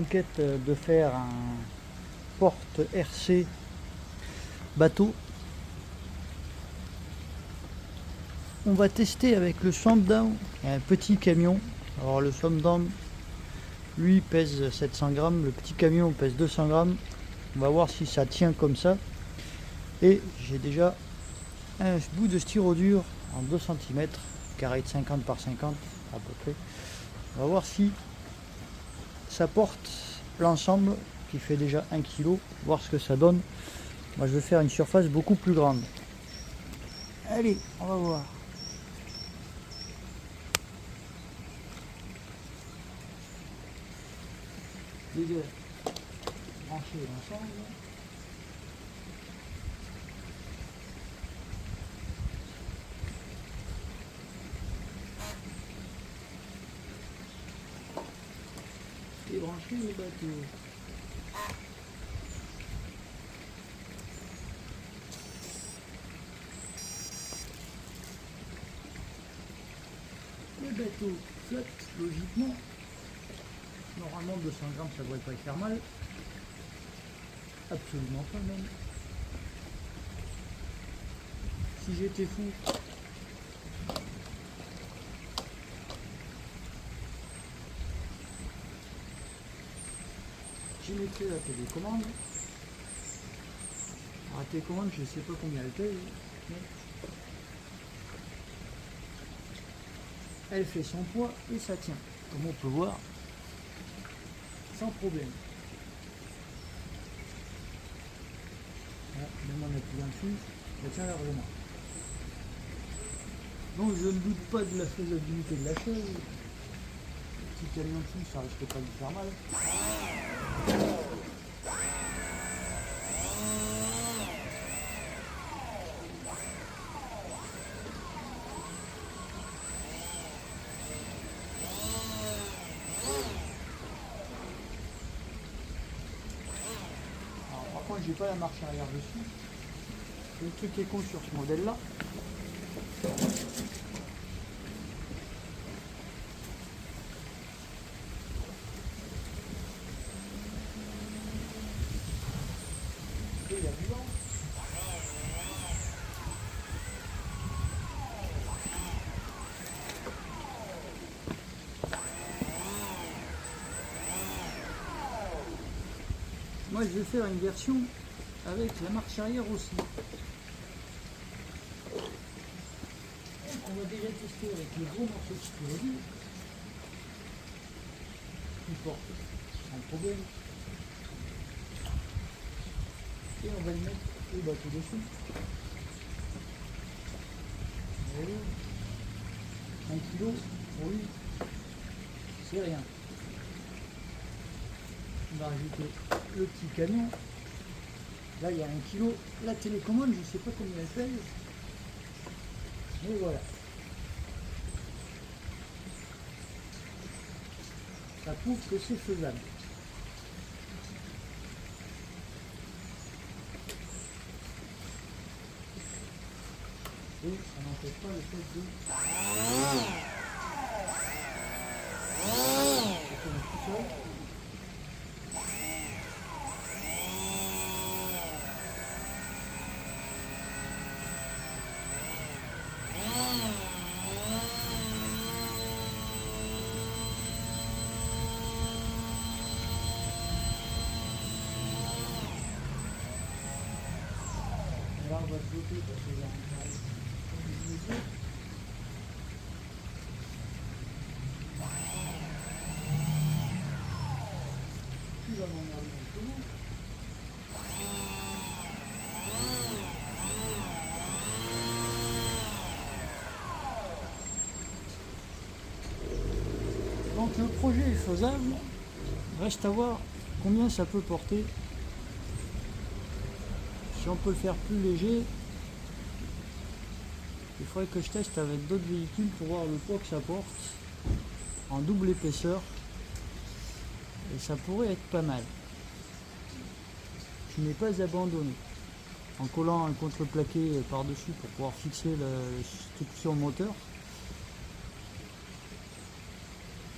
quête de faire un porte RC bateau. On va tester avec le Swampdown, un petit camion. Alors le Swampdown, lui pèse 700 grammes, le petit camion pèse 200 grammes. On va voir si ça tient comme ça. Et j'ai déjà un bout de styro dur en 2 cm, carré de 50 par 50 à peu près. On va voir si ça porte l'ensemble qui fait déjà 1 kg, voir ce que ça donne. Moi je vais faire une surface beaucoup plus grande. Allez, on va voir. Les deux branchés ensemble. Et brancher le bateau. Le bateau flotte logiquement. Normalement 200 grammes ça devrait pas y faire mal. Absolument pas même. Si j'étais fou, je mettrais la télécommande. Alors, la télécommande, je ne sais pas combien elle pèse, mais elle fait son poids et ça tient, comme on peut voir, sans problème. Voilà, même en appuyant dessus, ça tient largement. Donc je ne doute pas de la faisabilité de la chose. Le petit camion dessus, ça risque pas de faire mal. Alors, par contre, j'ai pas la marche arrière dessus. Le truc qui est con sur ce modèle là, il y a du vent. Moi je vais faire une version avec la marche arrière aussi. On va déjà tester avec le gros morceau de styro dur qui porte sans problème. Et on va le mettre au bateau dessus. Et 1 kg pour lui, c'est rien. On va rajouter le petit camion. Là il y a 1 kg. La télécommande, je ne sais pas combien elle pèse. Mais voilà. Ça prouve que c'est faisable. Et ça n'empêche pas le fait de tourner tout seul. Et là on va se bloquer parce que tu vas m'emmerder un peu. Donc le projet est faisable, reste à voir combien ça peut porter. Si on peut le faire plus léger, il faudrait que je teste avec d'autres véhicules pour voir le poids que ça porte en double épaisseur. Et ça pourrait être pas mal. Je n'ai pas abandonné. En collant un contreplaqué par-dessus pour pouvoir fixer la structure moteur.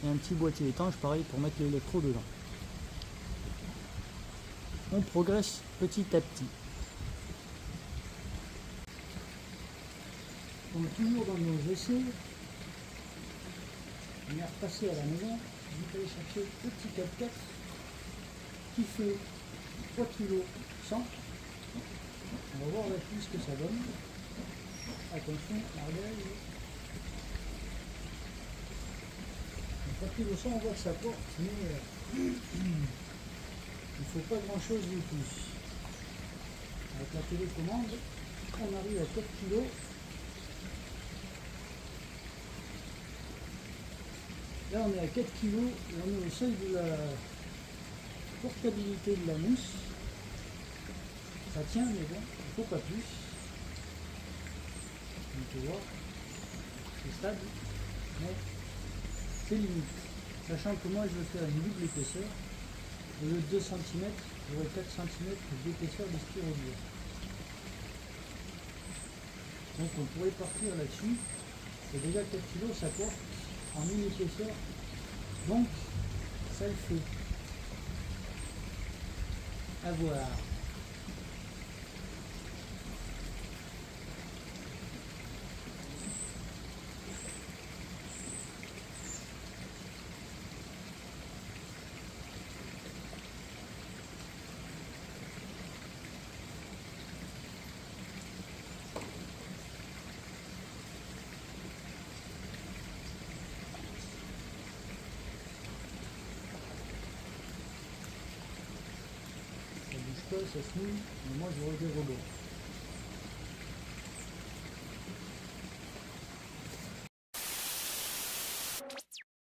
Et un petit boîtier étanche pareil pour mettre l'électro dedans. on progresse petit à petit. Donc toujours dans nos essais, on est repassé à la maison, on est allé chercher le petit 4x4 qui fait 3 kg 100. On va voir avec lui ce que ça donne. Attention, largage. 3 kg 100, on voit que ça porte, mais il ne faut pas grand chose de plus. Avec la télécommande, on arrive à 4 kg. Là on est à 4 kg et on est au seuil de la portabilité de la mousse. Ça tient mais bon, il ne faut pas plus. On peut voir, c'est stable, mais c'est limite. Sachant que moi je veux faire une double épaisseur. Au lieu de 2 cm, j'aurai 4 cm d'épaisseur de styroliure. Donc on pourrait partir là-dessus. Et déjà 4 kg ça porte en une épaisseur. Donc ça le fait. À voir. Ça bouge pas, ça se mouille, mais moi je vois des robots.